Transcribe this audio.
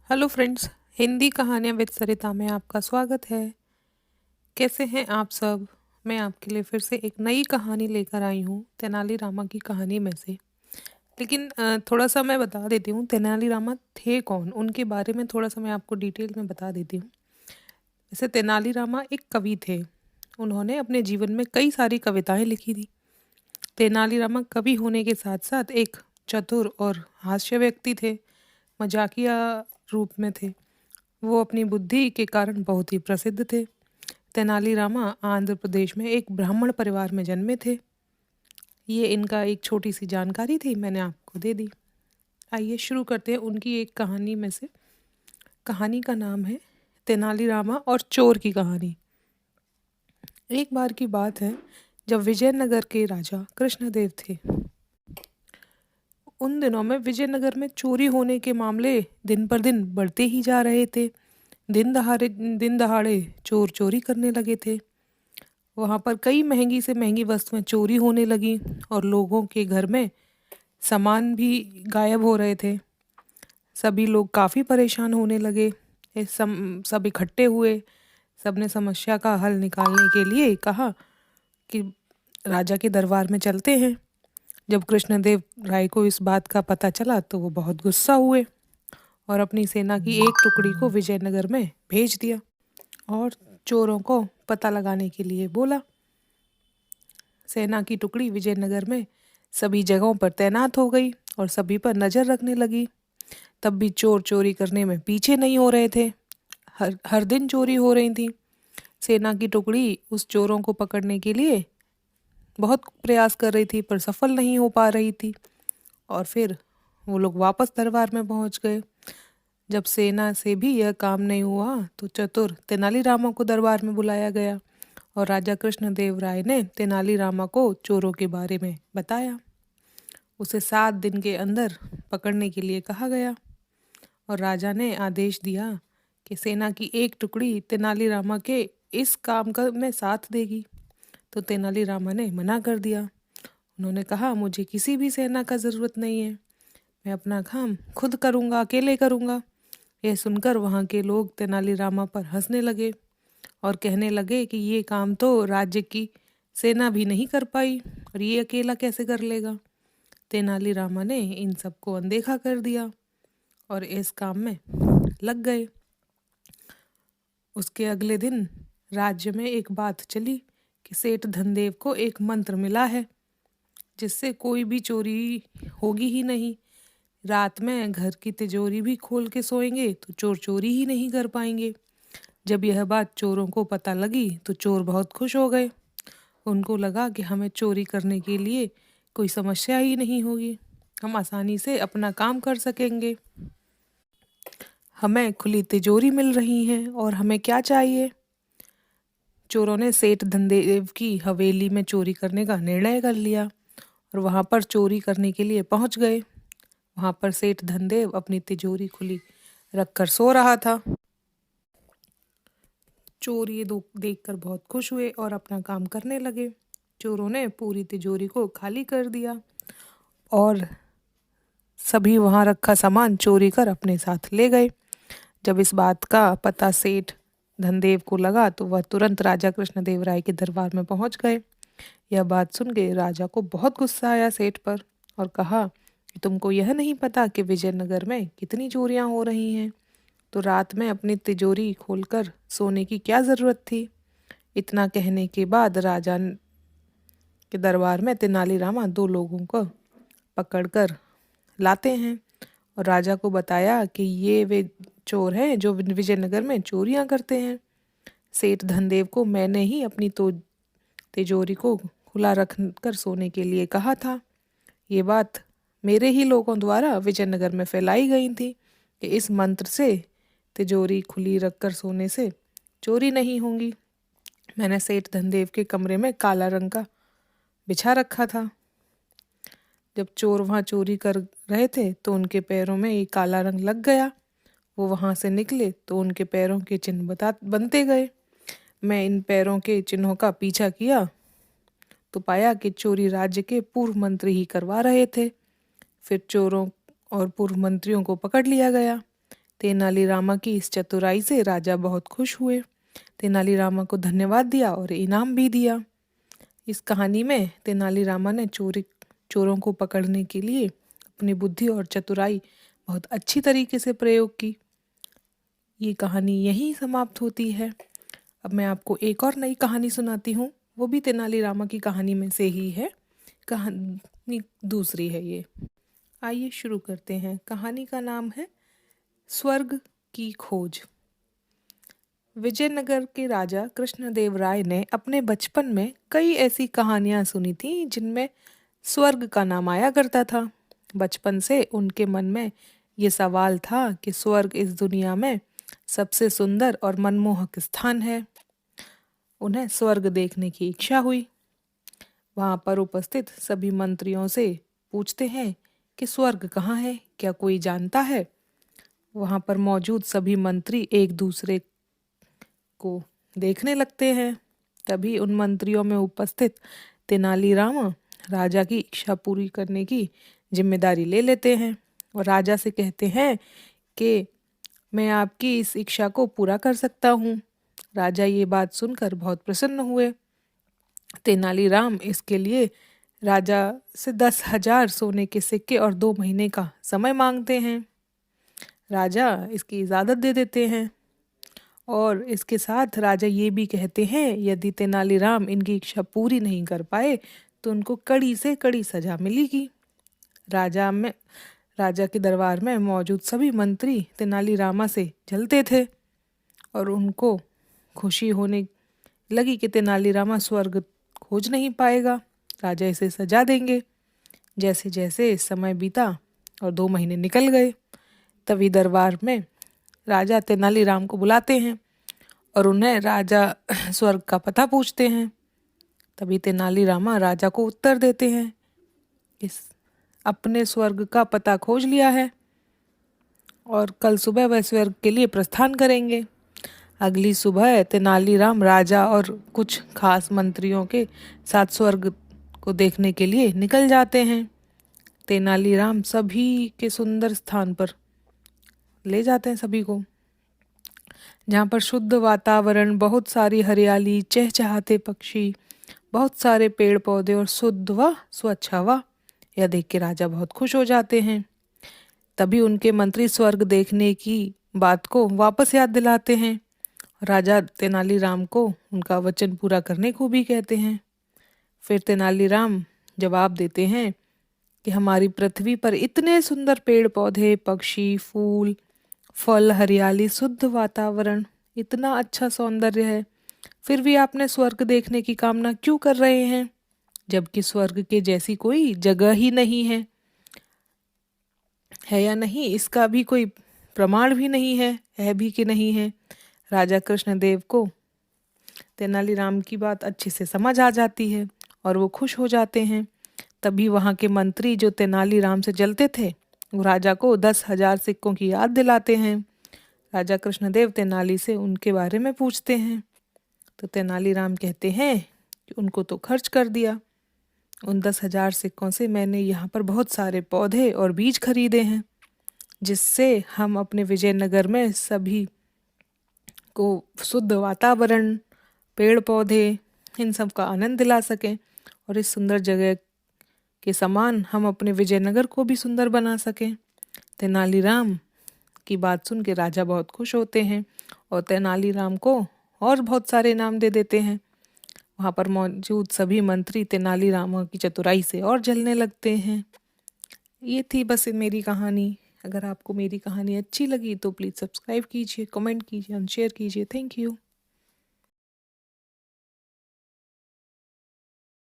Hello friends. Hindi कहानियाँ with सरिता में आपका स्वागत है। कैसे हैं आप सब? मैं आपके लिए फिर से एक नई कहानी लेकर आई हूँ तेनालीरामा की कहानी में से। लेकिन थोड़ा सा मैं बता देती हूँ तेनालीरामा थे कौन, उनके बारे में थोड़ा सा मैं आपको डिटेल में बता देती हूँ। वैसे तेनालीरामा एक कवि थे। उन्होंने अपने जीवन में कई सारी कविताएं लिखी थी। तेनालीरामा कवि होने के साथ साथ एक चतुर और हास्य व्यक्ति थे, मजाकिया रूप में थे। वो अपनी बुद्धि के कारण बहुत ही प्रसिद्ध थे। तेनालीरामा आंध्र प्रदेश में एक ब्राह्मण परिवार में जन्मे थे। ये इनका एक छोटी सी जानकारी थी, मैंने आपको दे दी। आइए शुरू करते हैं उनकी एक कहानी में से। कहानी का नाम है तेनालीरामा और चोर की कहानी। एक बार की बात है जब विजयनगर के राजा कृष्णदेव थे। उन दिनों में विजयनगर में चोरी होने के मामले दिन पर दिन बढ़ते ही जा रहे थे। दिन दहाड़े चोर चोरी करने लगे थे। वहाँ पर कई महंगी से महंगी वस्तुएं चोरी होने लगी और लोगों के घर में सामान भी गायब हो रहे थे। सभी लोग काफ़ी परेशान होने लगे। सब इकट्ठे हुए। सबने समस्या का हल निकालने के लिए कहा कि राजा के दरबार में चलते हैं। जब कृष्णदेव राय को इस बात का पता चला तो वो बहुत गुस्सा हुए और अपनी सेना की एक टुकड़ी को विजयनगर में भेज दिया और चोरों को पता लगाने के लिए बोला। सेना की टुकड़ी विजयनगर में सभी जगहों पर तैनात हो गई और सभी पर नज़र रखने लगी। तब भी चोर चोरी करने में पीछे नहीं हो रहे थे। हर हर दिन चोरी हो रही थी। सेना की टुकड़ी उस चोरों को पकड़ने के लिए बहुत प्रयास कर रही थी पर सफल नहीं हो पा रही थी। और फिर वो लोग वापस दरबार में पहुंच गए। जब सेना से भी यह काम नहीं हुआ तो चतुर तेनालीरामा को दरबार में बुलाया गया और राजा कृष्णदेव राय ने तेनालीरामा को चोरों के बारे में बताया। उसे 7 दिन के अंदर पकड़ने के लिए कहा गया और राजा ने आदेश दिया कि सेना की एक टुकड़ी तेनालीरामा के इस काम का में साथ देगी। तो तेनालीरामा ने मना कर दिया। उन्होंने कहा, मुझे किसी भी सेना का ज़रूरत नहीं है, मैं अपना काम खुद करूँगा, अकेले करूँगा। यह सुनकर वहाँ के लोग तेनालीरामा पर हंसने लगे और कहने लगे कि ये काम तो राज्य की सेना भी नहीं कर पाई और ये अकेला कैसे कर लेगा। तेनालीरामा ने इन सबको अनदेखा कर दिया और इस काम में लग गए। उसके अगले दिन राज्य में एक बात चली कि सेठ धनदेव को एक मंत्र मिला है जिससे कोई भी चोरी होगी ही नहीं। रात में घर की तिजोरी भी खोल के सोएंगे तो चोर चोरी ही नहीं कर पाएंगे। जब यह बात चोरों को पता लगी तो चोर बहुत खुश हो गए। उनको लगा कि हमें चोरी करने के लिए कोई समस्या ही नहीं होगी, हम आसानी से अपना काम कर सकेंगे। हमें खुली तिजोरी मिल रही है और हमें क्या चाहिए। चोरों ने सेठ धनदेव की हवेली में चोरी करने का निर्णय कर लिया और वहां पर चोरी करने के लिए पहुंच गए। वहां पर सेठ धनदेव अपनी तिजोरी खुली रखकर सो रहा था। चोर ये देखकर बहुत खुश हुए और अपना काम करने लगे। चोरों ने पूरी तिजोरी को खाली कर दिया और सभी वहां रखा सामान चोरी कर अपने साथ ले गए। जब इस बात का पता सेठ धनदेव को लगा तो वह तुरंत राजा कृष्णदेव राय के दरबार में पहुंच गए। यह बात सुन के राजा को बहुत गुस्सा आया सेठ पर और कहा कि तुमको यह नहीं पता कि विजयनगर में कितनी चोरियां हो रही हैं, तो रात में अपनी तिजोरी खोलकर सोने की क्या ज़रूरत थी। इतना कहने के बाद राजा के दरबार में तेनालीरामा 2 लोगों को पकड़कर लाते हैं और राजा को बताया कि ये वे चोर हैं जो विजयनगर में चोरियां करते हैं। सेठ धनदेव को मैंने ही अपनी तिजोरी को खुला रख कर सोने के लिए कहा था। ये बात मेरे ही लोगों द्वारा विजयनगर में फैलाई गई थी कि इस मंत्र से तिजोरी खुली रखकर सोने से चोरी नहीं होगी। मैंने सेठ धनदेव के कमरे में काला रंग का बिछा रखा था। जब चोर वहाँ चोरी कर रहे थे तो उनके पैरों में ये काला रंग लग गया। वो वहाँ से निकले तो उनके पैरों के चिन्ह बनते गए। मैं इन पैरों के चिन्हों का पीछा किया तो पाया कि चोरी राज्य के पूर्व मंत्री ही करवा रहे थे। फिर चोरों और पूर्व मंत्रियों को पकड़ लिया गया। तेनालीरामा की इस चतुराई से राजा बहुत खुश हुए। तेनालीरामा को धन्यवाद दिया और इनाम भी दिया। इस कहानी में तेनालीरामा ने चोरों को पकड़ने के लिए अपनी बुद्धि और चतुराई बहुत अच्छी तरीके से प्रयोग की। ये कहानी यहीं समाप्त होती है। अब मैं आपको एक और नई कहानी सुनाती हूँ, वो भी तेनालीरामा की कहानी में से ही है। कहानी दूसरी है ये। आइए शुरू करते हैं। कहानी का नाम है स्वर्ग की खोज। विजयनगर के राजा कृष्णदेव राय ने अपने बचपन में कई ऐसी कहानियां सुनी थी जिनमें स्वर्ग का नाम आया करता था। बचपन से उनके मन में ये सवाल था कि स्वर्ग इस दुनिया में सबसे सुंदर और मनमोहक स्थान है। उन्हें स्वर्ग देखने की इच्छा हुई। वहां पर उपस्थित सभी मंत्रियों से पूछते हैं कि स्वर्ग कहाँ है, क्या कोई जानता है। वहां पर मौजूद सभी मंत्री एक दूसरे को देखने लगते हैं। तभी उन मंत्रियों में उपस्थित तेनालीराम राजा की इच्छा पूरी करने की जिम्मेदारी ले लेते हैं और राजा से कहते हैं कि मैं आपकी इस इच्छा को पूरा कर सकता हूँ। राजा ये बात सुनकर बहुत प्रसन्न हुए। तेनालीराम इसके लिए राजा से 10,000 सोने के सिक्के और 2 महीने का समय मांगते हैं। राजा इसकी इजाज़त दे देते हैं और इसके साथ राजा ये भी कहते हैं यदि तेनालीराम इनकी इच्छा पूरी नहीं कर पाए तो उनको कड़ी से कड़ी सजा मिलेगी। राजा के दरबार में मौजूद सभी मंत्री तेनालीरामा से जलते थे और उनको खुशी होने लगी कि तेनालीरामा स्वर्ग खोज नहीं पाएगा, राजा इसे सजा देंगे। जैसे जैसे समय बीता और 2 महीने निकल गए, तभी दरबार में राजा तेनालीराम को बुलाते हैं और उन्हें राजा स्वर्ग का पता पूछते हैं। तभी तेनालीरामा राजा को उत्तर देते हैं इस अपने स्वर्ग का पता खोज लिया है और कल सुबह वह स्वर्ग के लिए प्रस्थान करेंगे। अगली सुबह तेनालीराम राजा और कुछ खास मंत्रियों के साथ स्वर्ग को देखने के लिए निकल जाते हैं। तेनालीराम सभी के सुंदर स्थान पर ले जाते हैं सभी को, जहाँ पर शुद्ध वातावरण, बहुत सारी हरियाली, चहचहाते पक्षी, बहुत सारे पेड़ पौधे और शुद्ध व स्वच्छ हवा। यह देख के राजा बहुत खुश हो जाते हैं। तभी उनके मंत्री स्वर्ग देखने की बात को वापस याद दिलाते हैं। राजा तेनालीराम को उनका वचन पूरा करने को भी कहते हैं। फिर तेनालीराम जवाब देते हैं कि हमारी पृथ्वी पर इतने सुंदर पेड़ पौधे, पक्षी, फूल, फल, हरियाली, शुद्ध वातावरण, इतना अच्छा सौंदर्य है, फिर भी आपने स्वर्ग देखने की कामना क्यों कर रहे हैं, जबकि स्वर्ग के जैसी कोई जगह ही नहीं है या नहीं, इसका भी कोई प्रमाण भी नहीं है भी कि नहीं है। राजा कृष्णदेव को तेनालीराम की बात अच्छे से समझ आ जाती है और वो खुश हो जाते हैं। तभी वहाँ के मंत्री जो तेनालीराम से जलते थे वो राजा को 10,000 सिक्कों की याद दिलाते हैं। राजा कृष्णदेव तेनाली से उनके बारे में पूछते हैं तो तेनालीराम कहते हैं कि उनको तो खर्च कर दिया, उन 10,000 सिक्कों से मैंने यहाँ पर बहुत सारे पौधे और बीज खरीदे हैं जिससे हम अपने विजयनगर में सभी को शुद्ध वातावरण, पेड़ पौधे, इन सब का आनंद दिला सकें और इस सुंदर जगह के समान हम अपने विजयनगर को भी सुंदर बना सकें। तेनालीराम की बात सुन के राजा बहुत खुश होते हैं और तेनालीराम को और बहुत सारे इनाम दे देते हैं। वहाँ पर मौजूद सभी मंत्री तेनालीराम की चतुराई से और जलने लगते हैं। ये थी बस मेरी कहानी। अगर आपको मेरी कहानी अच्छी लगी तो प्लीज़ सब्सक्राइब कीजिए, कमेंट कीजिए और शेयर कीजिए। Thank you.